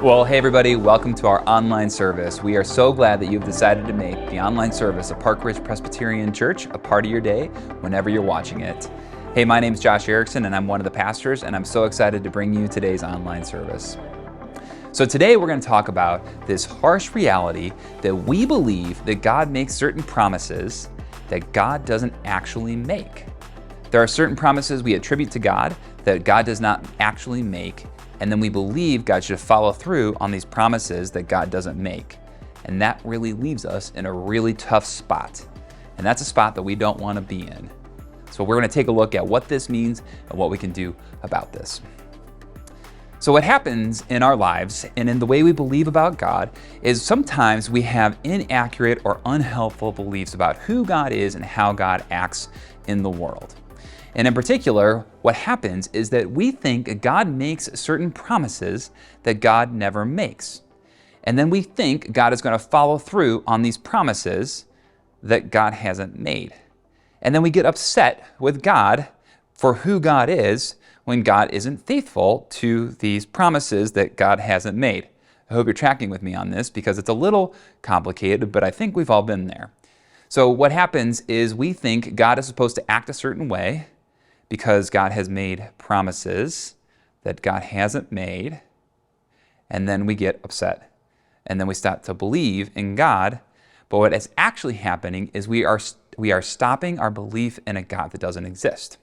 Well, hey everybody, welcome to our online service. We are so glad that you've decided to make the online service of Park Ridge Presbyterian Church a part of your day whenever you're watching it. Hey, my name's Josh Erickson and I'm one of the pastors, and I'm so excited to bring you today's online service. So today we're going to talk about this harsh reality that we believe that God makes certain promises that God doesn't actually make. There are certain promises we attribute to God that God does not actually make, and then we believe God should follow through on these promises that God doesn't make. And that really leaves us in a really tough spot. And that's a spot that we don't want to be in. So we're going to take a look at what this means and what we can do about this. So what happens in our lives and in the way we believe about God is sometimes we have inaccurate or unhelpful beliefs about who God is and how God acts in the world. And in particular, what happens is that we think God makes certain promises that God never makes. And then we think God is going to follow through on these promises that God hasn't made. And then we get upset with God for who God is when God isn't faithful to these promises that God hasn't made. I hope you're tracking with me on this because it's a little complicated, but I think we've all been there. So what happens is we think God is supposed to act a certain way because God has made promises that God hasn't made, and then we get upset. And then we start to believe in God, but what is actually happening is we are stopping our belief in a God that doesn't exist.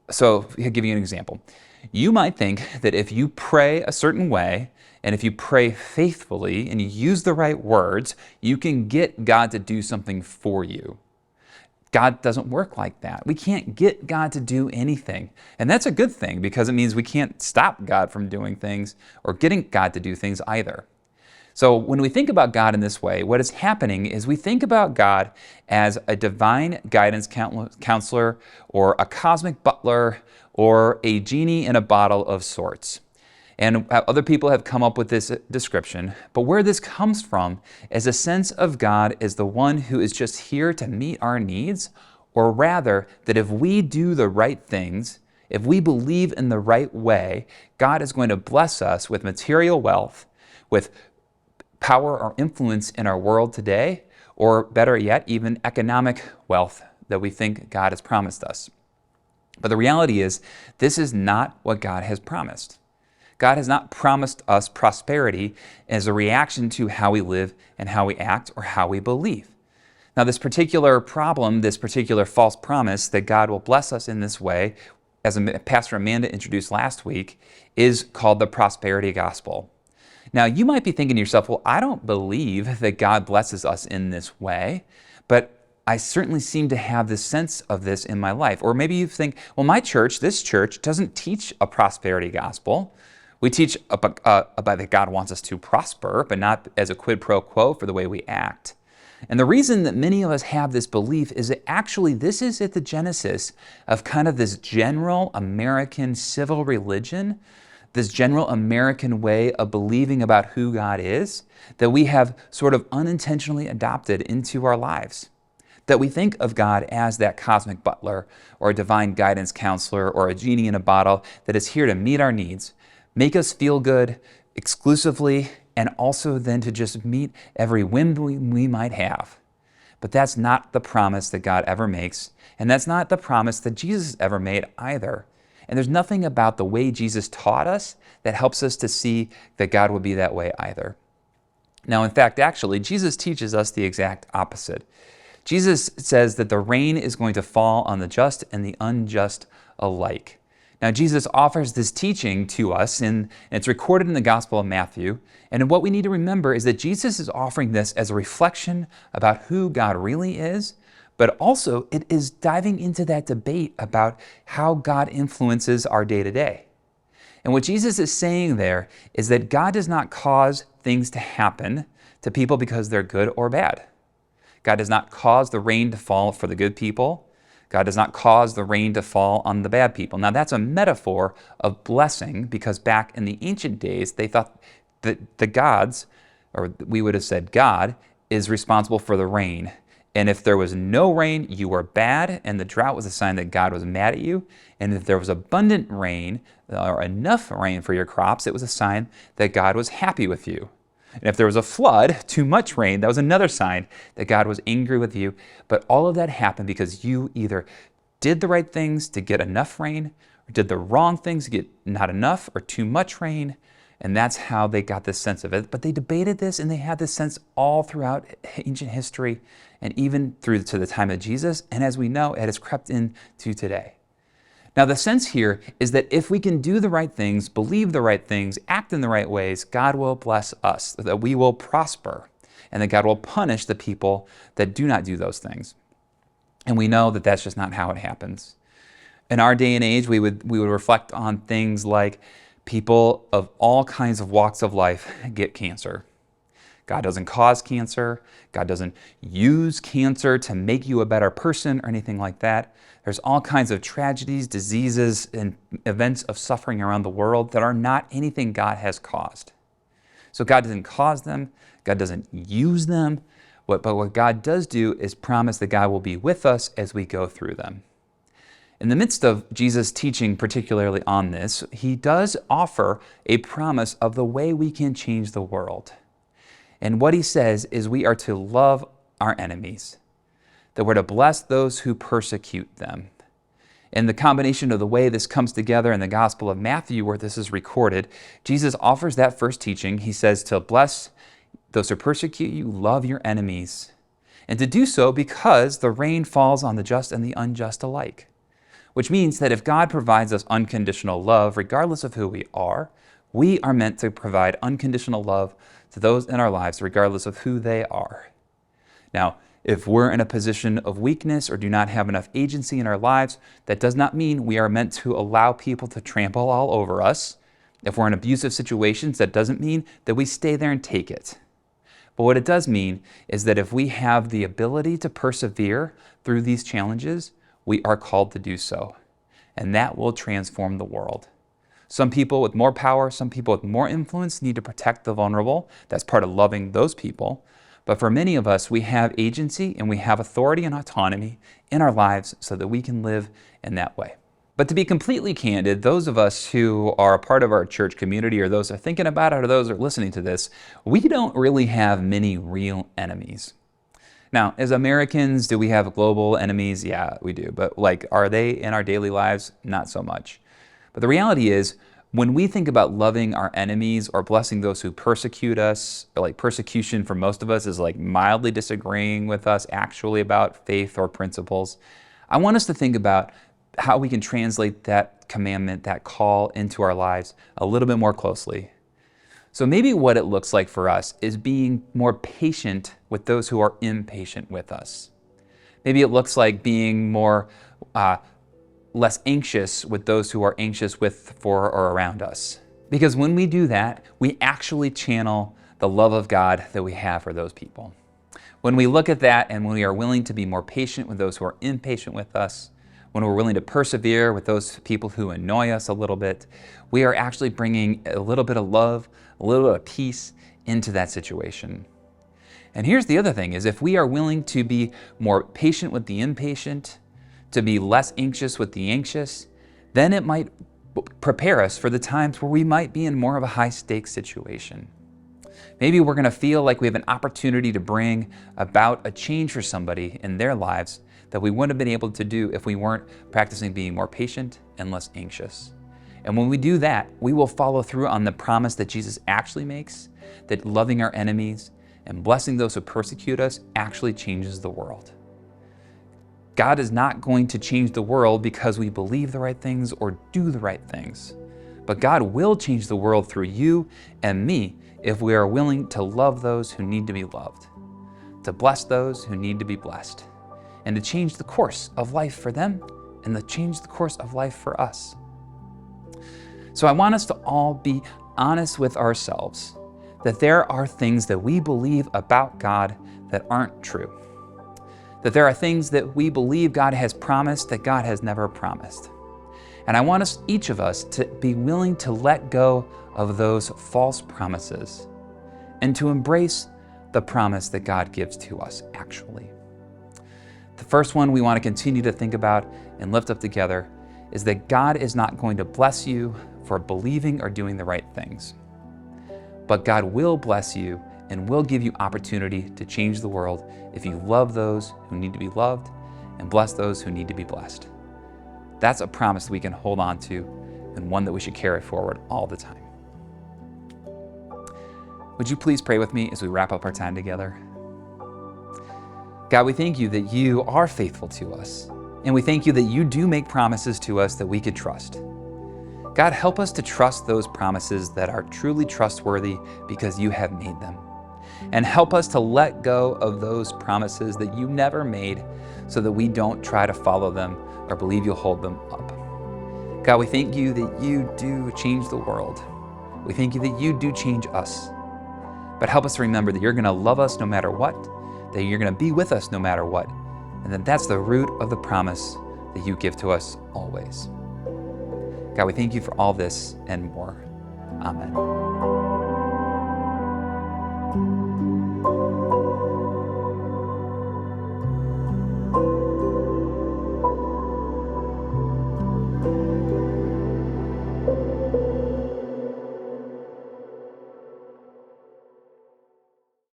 So I'll give you an example. You might think that if you pray a certain way, and if you pray faithfully and you use the right words, you can get God to do something for you. God doesn't work like that. We can't get God to do anything. And that's a good thing because it means we can't stop God from doing things or getting God to do things either. So when we think about God in this way, what is happening is we think about God as a divine guidance counselor or a cosmic butler or a genie in a bottle of sorts. And other people have come up with this description, but where this comes from is a sense of God as the one who is just here to meet our needs, or rather that if we do the right things, if we believe in the right way, God is going to bless us with material wealth, with power or influence in our world today, or better yet, even economic wealth that we think God has promised us. But the reality is, this is not what God has promised. God has not promised us prosperity as a reaction to how we live and how we act or how we believe. Now, this particular problem, this particular false promise that God will bless us in this way, as Pastor Amanda introduced last week, is called the prosperity gospel. Now, you might be thinking to yourself, well, I don't believe that God blesses us in this way, but I certainly seem to have this sense of this in my life. Or maybe you think, well, my church, this church, doesn't teach a prosperity gospel. We teach about that God wants us to prosper, but not as a quid pro quo for the way we act. And the reason that many of us have this belief is that actually this is at the genesis of kind of this general American civil religion, this general American way of believing about who God is, that we have sort of unintentionally adopted into our lives. That we think of God as that cosmic butler or a divine guidance counselor or a genie in a bottle that is here to meet our needs, make us feel good exclusively, and also then to just meet every whim we might have. But that's not the promise that God ever makes, and that's not the promise that Jesus ever made either. And there's nothing about the way Jesus taught us that helps us to see that God would be that way either. Now, in fact, actually, Jesus teaches us the exact opposite. Jesus says that the rain is going to fall on the just and the unjust alike. Now, Jesus offers this teaching to us, and it's recorded in the Gospel of Matthew. And what we need to remember is that Jesus is offering this as a reflection about who God really is, but also it is diving into that debate about how God influences our day-to-day. And what Jesus is saying there is that God does not cause things to happen to people because they're good or bad. God does not cause the rain to fall for the good people. God does not cause the rain to fall on the bad people. Now, that's a metaphor of blessing because back in the ancient days, they thought that the gods, or we would have said God, is responsible for the rain. And if there was no rain, you were bad, and the drought was a sign that God was mad at you. And if there was abundant rain, or enough rain for your crops, it was a sign that God was happy with you. And if there was a flood, too much rain, that was another sign that God was angry with you. But all of that happened because you either did the right things to get enough rain, or did the wrong things to get not enough or too much rain. And that's how they got this sense of it. But they debated this, and they had this sense all throughout ancient history and even through to the time of Jesus. And as we know, it has crept into today. Now, the sense here is that if we can do the right things, believe the right things, act in the right ways, God will bless us, that we will prosper, and that God will punish the people that do not do those things. And we know that that's just not how it happens. In our day and age, we would reflect on things like people of all kinds of walks of life get cancer. God doesn't cause cancer. God doesn't use cancer to make you a better person or anything like that. There's all kinds of tragedies, diseases, and events of suffering around the world that are not anything God has caused. So God doesn't cause them. God doesn't use them. But what God does do is promise that God will be with us as we go through them. In the midst of Jesus' teaching, particularly on this, he does offer a promise of the way we can change the world. And what he says is we are to love our enemies, that we're to bless those who persecute them. In the combination of the way this comes together in the Gospel of Matthew, where this is recorded, Jesus offers that first teaching. He says to bless those who persecute you, love your enemies, and to do so because the rain falls on the just and the unjust alike. Which means that if God provides us unconditional love, regardless of who we are meant to provide unconditional love to those in our lives, regardless of who they are. Now, if we're in a position of weakness or do not have enough agency in our lives, that does not mean we are meant to allow people to trample all over us. If we're in abusive situations, that doesn't mean that we stay there and take it. But what it does mean is that if we have the ability to persevere through these challenges, we are called to do so. And that will transform the world. Some people with more power, some people with more influence need to protect the vulnerable. That's part of loving those people. But for many of us, we have agency and we have authority and autonomy in our lives so that we can live in that way. But to be completely candid, those of us who are a part of our church community, or those who are thinking about it, or those who are listening to this, we don't really have many real enemies. Now, as Americans, do we have global enemies? Yeah, we do. But are they in our daily lives? Not so much. But the reality is, when we think about loving our enemies or blessing those who persecute us, persecution for most of us is mildly disagreeing with us actually about faith or principles. I want us to think about how we can translate that commandment, that call into our lives a little bit more closely. So maybe what it looks like for us is being more patient with those who are impatient with us. Maybe it looks like being more less anxious with those who are anxious with, for, or around us. Because when we do that, we actually channel the love of God that we have for those people. When we look at that and when we are willing to be more patient with those who are impatient with us, when we're willing to persevere with those people who annoy us a little bit, we are actually bringing a little bit of love, a little bit of peace into that situation. And here's the other thing, is if we are willing to be more patient with the impatient, to be less anxious with the anxious, then it might prepare us for the times where we might be in more of a high-stakes situation. Maybe we're going to feel like we have an opportunity to bring about a change for somebody in their lives that we wouldn't have been able to do if we weren't practicing being more patient and less anxious. And when we do that, we will follow through on the promise that Jesus actually makes, that loving our enemies and blessing those who persecute us actually changes the world. God is not going to change the world because we believe the right things or do the right things. But God will change the world through you and me if we are willing to love those who need to be loved, to bless those who need to be blessed, and to change the course of life for them and to change the course of life for us. So I want us to all be honest with ourselves that there are things that we believe about God that aren't true. That there are things that we believe God has promised that God has never promised. And I want us, each of us, to be willing to let go of those false promises and to embrace the promise that God gives to us, actually. first one we want to continue to think about and lift up together is that God is not going to bless you for believing or doing the right things. But God will bless you and will give you opportunity to change the world if you love those who need to be loved and bless those who need to be blessed. That's a promise we can hold on to and one that we should carry forward all the time. Would you please pray with me as we wrap up our time together? God, we thank you that you are faithful to us, and we thank you that you do make promises to us that we could trust. God, help us to trust those promises that are truly trustworthy because you have made them. And help us to let go of those promises that you never made so that we don't try to follow them or believe you'll hold them up. God, we thank you that you do change the world. We thank you that you do change us. But help us to remember that you're going to love us no matter what, that you're going to be with us no matter what, and that that's the root of the promise that you give to us always. God, we thank you for all this and more. Amen.